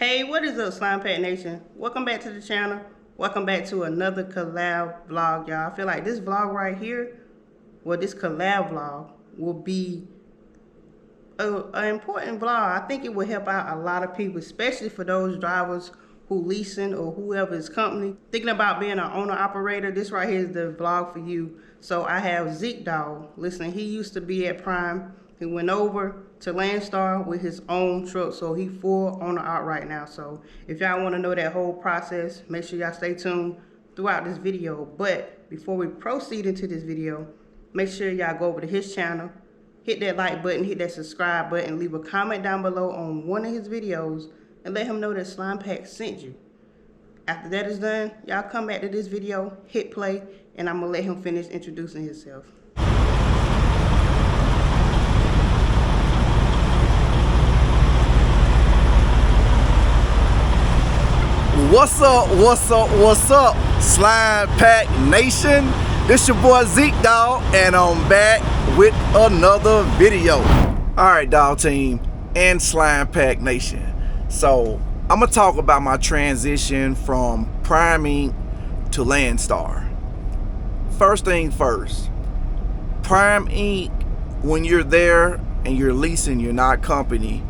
Hey, what is up, Slimepack Nation? Welcome back to the channel. Welcome back to another collab vlog, y'all. I feel like this vlog right here, this collab vlog will be an important vlog. I think it will help out a lot of people, especially for those drivers who leasing or whoever is company thinking about being an owner operator. This right here is the vlog for you. So I have Zeke Dog. Listen, he used to be at Prime. He went over to Landstar with his own truck, so he full owner out right now. So if y'all want to know that whole process, make sure y'all stay tuned throughout this video. But before we proceed into this video, make sure y'all go over to his channel, hit that like button, hit that subscribe button, leave a comment down below on one of his videos, and let him know that Slimepack sent you. After that is done, y'all come back to this video, hit play, and I'm gonna let him finish introducing himself. What's up, Slimepack Nation? This your boy Zeke Dog, and I'm back with another video. Alright, Dog Team and Slimepack Nation. So, I'm gonna talk about my transition from Prime Inc. to Landstar. First thing first, Prime Inc., when you're there and you're leasing, you're not company,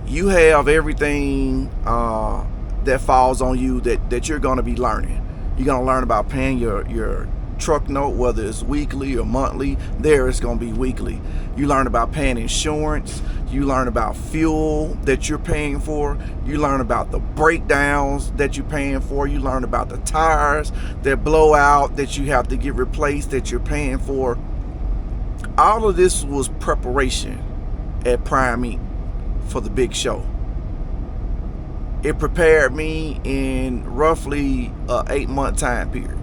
you have everything that falls on you that you're going to be learning. You're going to learn about paying your truck note, whether it's weekly or monthly. There it's going to be weekly. You learn about paying insurance. You learn about fuel that you're paying for. You learn about the breakdowns that you're paying for. You learn about the tires that blow out that you have to get replaced that you're paying for. All of this was preparation at Prime Inc. for the big show. It prepared me in roughly an 8-month time period.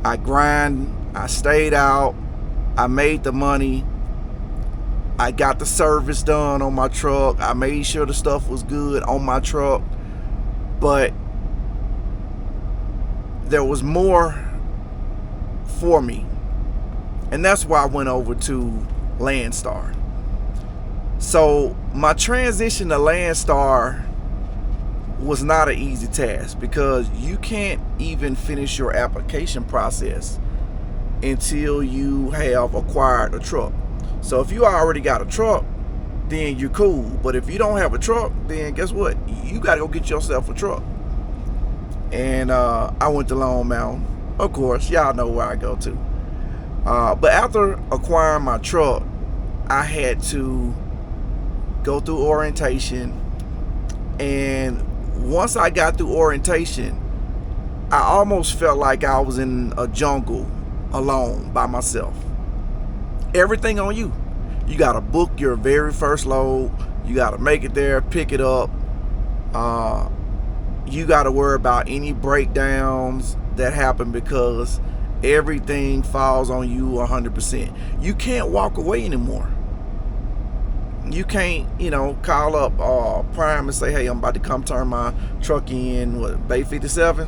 I grind, I stayed out, I made the money, I got the service done on my truck, I made sure the stuff was good on my truck, but there was more for me. And that's why I went over to Landstar. So my transition to Landstar was not an easy task, because you can't even finish your application process until you have acquired a truck. So if you already got a truck, then you're cool. But if you don't have a truck, then guess what? You got to go get yourself a truck. And I went to Long Mountain. Of course, y'all know where I go to. But after acquiring my truck, I had to go through orientation. And once I got through orientation, I almost felt like I was in a jungle alone by myself. Everything on you. You got to book your very first load. You got to make it there, pick it up. You got to worry about any breakdowns that happen, because everything falls on you 100%. You can't walk away anymore. You can't, call up Prime and say, hey, I'm about to come turn my truck in, Bay 57?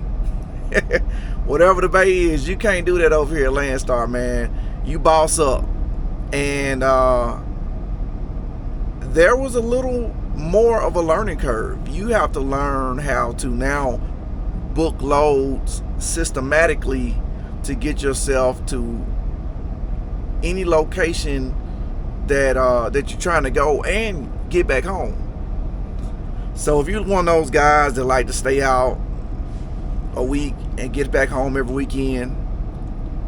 Whatever the bay is, you can't do that over here at Landstar, man. You boss up. And there was a little more of a learning curve. You have to learn how to now book loads systematically to get yourself to any location that you're trying to go and get back home. So if you're one of those guys that like to stay out a week and get back home every weekend,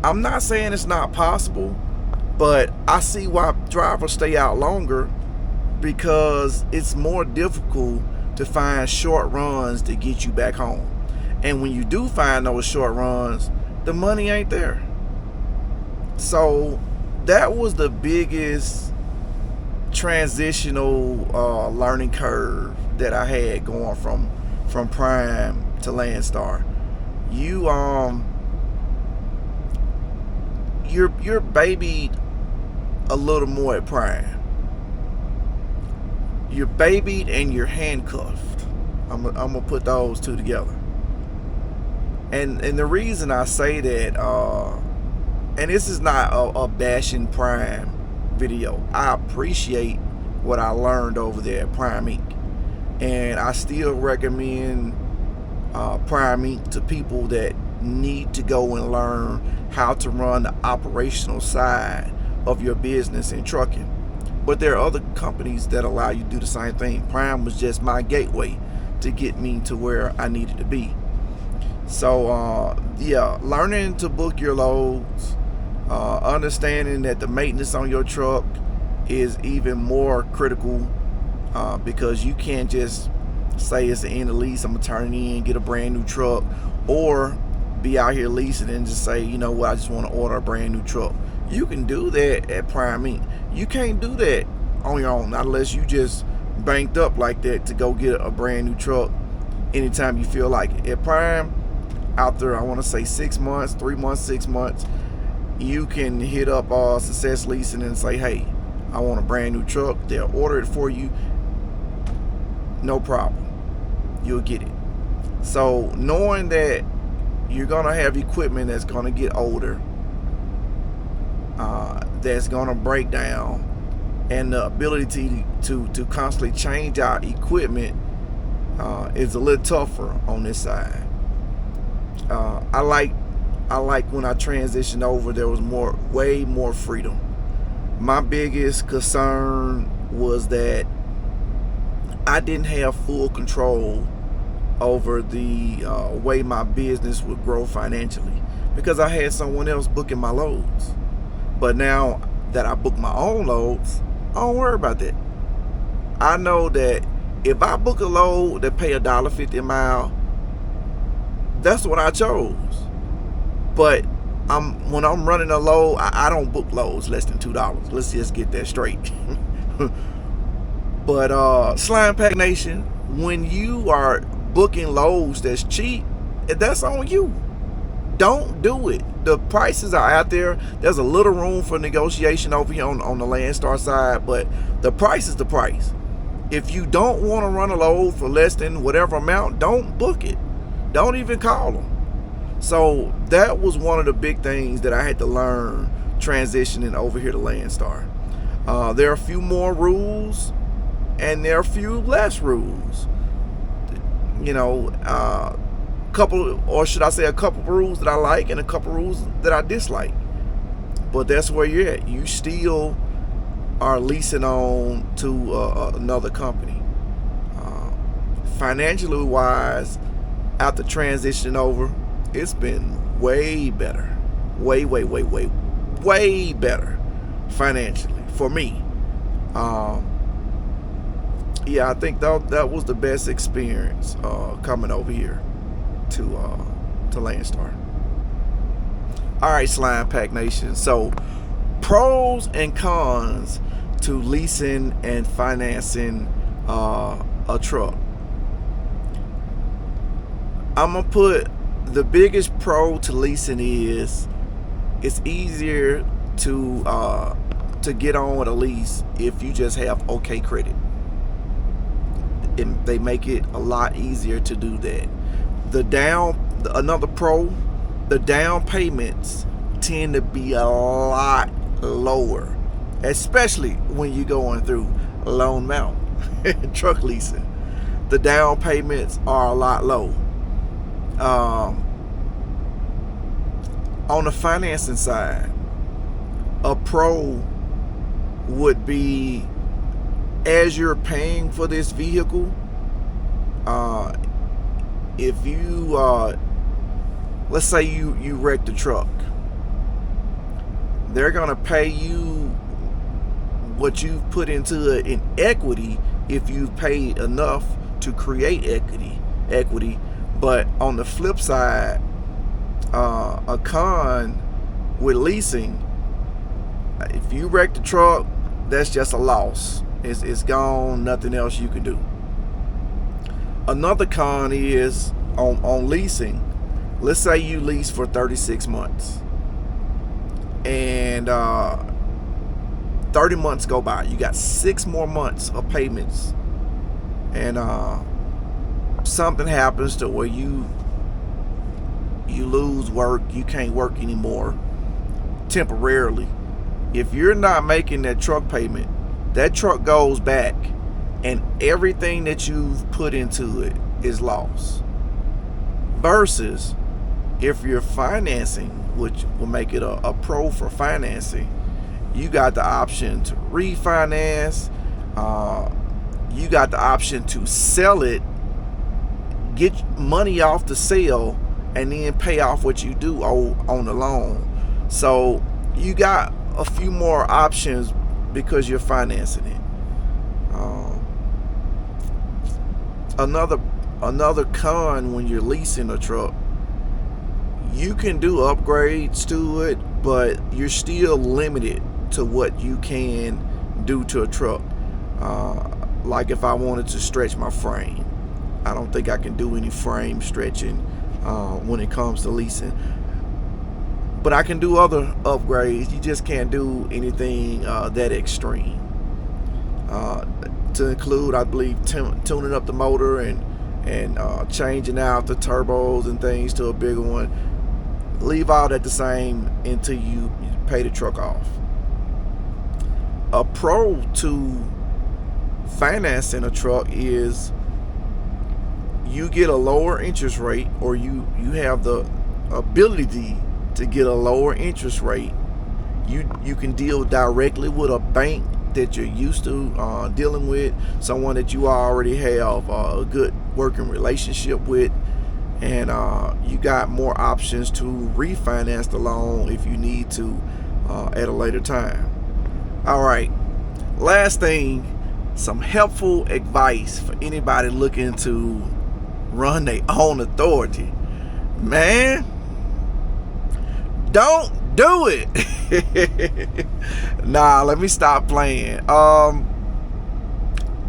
I'm not saying it's not possible, but I see why drivers stay out longer, because it's more difficult to find short runs to get you back home. And when you do find those short runs, the money ain't there. So that was the biggest transitional learning curve that I had going from Prime to Landstar. You're babied a little more at Prime. You're babied and you're handcuffed. I'm gonna put those two together. And the reason I say that, and this is not a bashing Prime video. I appreciate what I learned over there at Prime Inc. and I still recommend Prime Inc. to people that need to go and learn how to run the operational side of your business in trucking. But there are other companies that allow you to do the same thing. Prime was just my gateway to get me to where I needed to be. So yeah, learning to book your loads, understanding that the maintenance on your truck is even more critical, because you can't just say it's the end of lease, I'm gonna turn it in, get a brand new truck, or be out here leasing and just say, you know what, I just want to order a brand new truck. You can do that at Prime Inc. You can't do that on your own, not unless you just banked up like that to go get a brand new truck anytime you feel like it. At Prime, after I want to say 6 months, 3 months, 6 months, you can hit up Success Leasing and say, hey, I want a brand new truck. They'll order it for you, no problem. You'll get it. So knowing that you're gonna have equipment that's gonna get older, that's gonna break down, and the ability to constantly change out equipment is a little tougher on this side. I like when I transitioned over, there was way more freedom. My biggest concern was that I didn't have full control over the way my business would grow financially, because I had someone else booking my loads. But now that I book my own loads, I don't worry about that. I know that if I book a load that pay $1.50 a mile, that's what I chose. But when I'm running a load, I don't book loads less than $2. Let's just get that straight. But Slimepack Nation, when you are booking loads that's cheap, that's on you. Don't do it. The prices are out there. There's a little room for negotiation over here on the Landstar side, but the price is the price. If you don't want to run a load for less than whatever amount, don't book it. Don't even call them. So that was one of the big things that I had to learn transitioning over here to Landstar. There are a few more rules, and there are a few less rules. You know, a couple rules that I like and a couple rules that I dislike. But that's where you're at. You still are leasing on to another company. Financially wise, after transitioning over, it's been way better. Way better financially for me. Yeah, I think that was the best experience coming over here to Landstar. All right, Slimepack Nation. So, pros and cons to leasing and financing a truck. I'm gonna put the biggest pro to leasing is it's easier to get on with a lease if you just have okay credit. They make it a lot easier to do that. Another pro, the down payments tend to be a lot lower, especially when you're going through loan mount truck leasing. The down payments are a lot low. On the financing side, a pro would be, as you're paying for this vehicle, if you let's say you wreck the truck, they're gonna pay you what you've put into it in equity if you've paid enough to create equity. But on the flip side, a con with leasing, if you wreck the truck, that's just a loss. It's gone, nothing else you can do. Another con is on leasing. Let's say you lease for 36 months and 30 months go by. You got 6 more months of payments, and something happens to where you lose work, you can't work anymore temporarily. If you're not making that truck payment, that truck goes back and everything that you've put into it is lost. Versus if you're financing, which will make it a pro for financing, you got the option to refinance, you got the option to sell it, get money off the sale, and then pay off what you do on the loan. So you got a few more options because you're financing it. Another con when you're leasing a truck, you can do upgrades to it, but you're still limited to what you can do to a truck. Like if I wanted to stretch my frame, I don't think I can do any frame stretching when it comes to leasing. But I can do other upgrades. You just can't do anything that extreme. To include, I believe, tuning up the motor and changing out the turbos and things to a bigger one. Leave all that the same until you pay the truck off. A pro to financing a truck is you get a lower interest rate, or you have the ability to get a lower interest rate. You can deal directly with a bank that you're used to dealing with, someone that you already have a good working relationship with, and you got more options to refinance the loan if you need to at a later time. All right, last thing, some helpful advice for anybody looking to run their own authority. Man, don't do it. Nah, let me stop playing.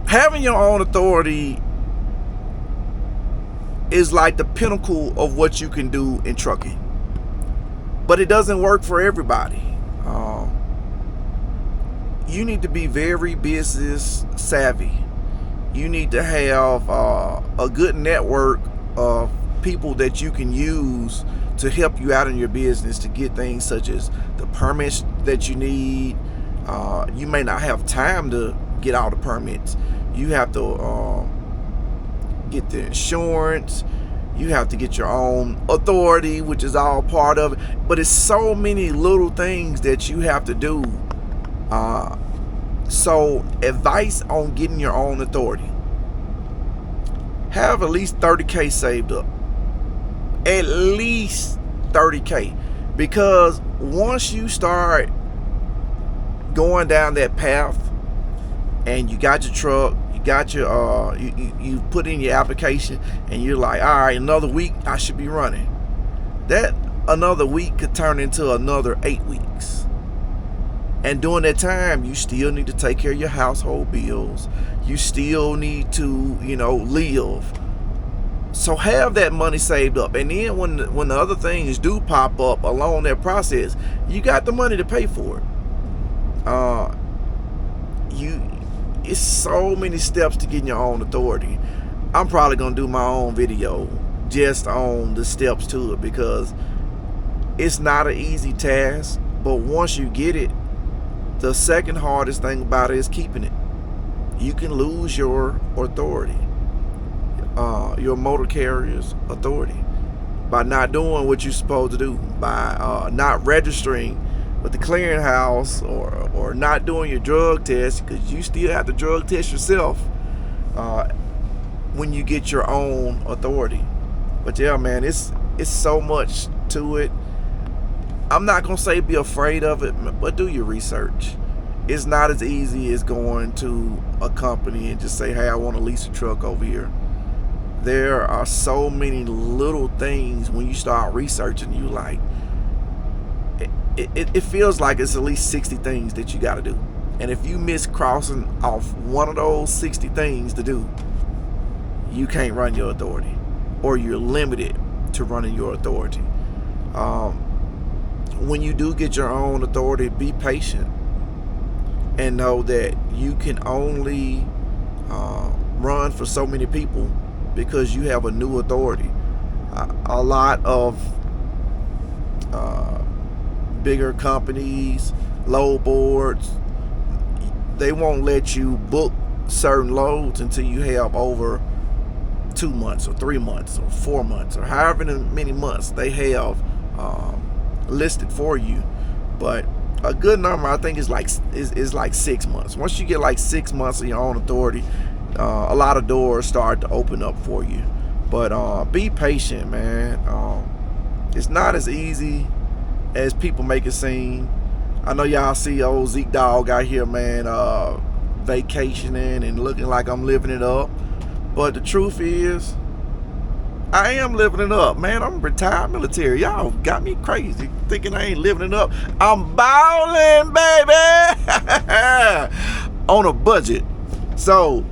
Having your own authority is like the pinnacle of what you can do in trucking, but it doesn't work for everybody. You need to be very business savvy. You need to have a good network of people that you can use to help you out in your business to get things such as the permits that you need. You may not have time to get all the permits. You have to get the insurance. You have to get your own authority, which is all part of it. But it's so many little things that you have to do. So advice on getting your own authority: have at least 30K saved up. At least 30K. Because once you start going down that path and you got your truck, you got your you put in your application, and you're like, all right, another week I should be running. That another week could turn into another 8 weeks. And during that time, you still need to take care of your household bills. You still need to, live. So have that money saved up, and then when the other things do pop up along that process, you got the money to pay for it. It's so many steps to getting your own authority. I'm probably gonna do my own video just on the steps to it, because it's not an easy task. But once you get it, the second hardest thing about it is keeping it. You can lose your authority, your motor carrier's authority, by not doing what you're supposed to do, by not registering with the clearinghouse, or not doing your drug test, because you still have to drug test yourself when you get your own authority. But yeah, man, it's so much to it. I'm not gonna say be afraid of it, but do your research. It's not as easy as going to a company and just say, hey, I want to lease a truck over here. There are so many little things when you start researching. You like it feels like it's at least 60 things that you got to do, and if you miss crossing off one of those 60 things to do, you can't run your authority, or you're limited to running your authority. When you do get your own authority, be patient and know that you can only run for so many people because you have a new authority. A lot of bigger companies, load boards, they won't let you book certain loads until you have over 2 months or 3 months or 4 months or however many months they have listed for you. But a good number, I think, is like 6 months. Once you get like 6 months of your own authority, a lot of doors start to open up for you. But be patient, man. It's not as easy as people make it seem. I know y'all see old Zeke Dog out here, man, vacationing and looking like I'm living it up. But the truth is, I am living it up, man. I'm retired military. Y'all got me crazy thinking I ain't living it up. I'm balling, baby, on a budget. So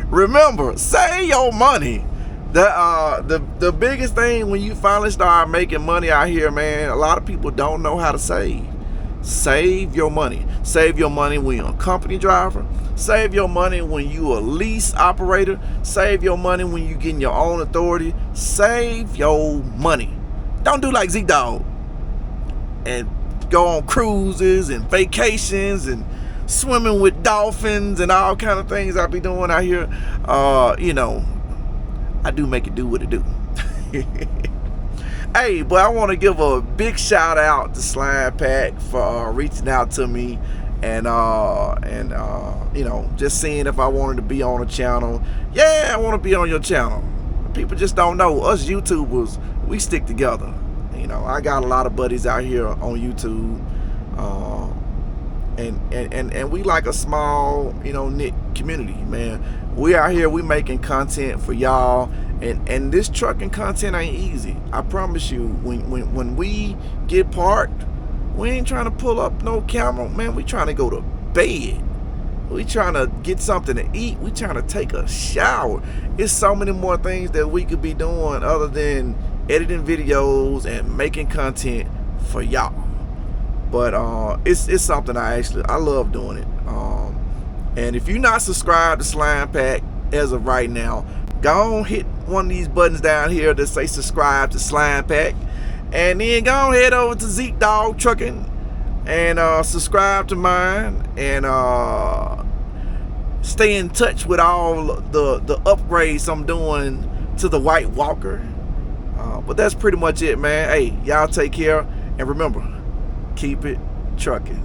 remember, save your money. The biggest thing when you finally start making money out here, man, a lot of people don't know how to save. Save your money. Save your money when you're a company driver. Save your money when you're a lease operator. Save your money when you're getting your own authority. Save your money. Don't do like Zeke Dog and go on cruises and vacations and swimming with dolphins and all kind of things I be doing out here. You know, I do make it do what it do. Hey, but I want to give a big shout out to Slimepack for reaching out to me and you know, just seeing if I wanted to be on a channel. Yeah, I want to be on your channel. People just don't know, us YouTubers, we stick together. You know, I got a lot of buddies out here on YouTube, and we like a small, you know, knit community, man. We out here, we making content for y'all, and this trucking content ain't easy. I promise you, when we get parked, we ain't trying to pull up no camera, man. We trying to go to bed. We trying to get something to eat. We trying to take a shower. It's so many more things that we could be doing other than editing videos and making content for y'all. But it's something I love doing it. And if you're not subscribed to Slimepack as of right now, go on, hit one of these buttons down here that say subscribe to Slimepack, and then go on, head over to Zeke Dog Trucking and subscribe to mine, and stay in touch with all the upgrades I'm doing to the White Walker. But that's pretty much it, man. Hey, y'all take care, and remember, keep it trucking.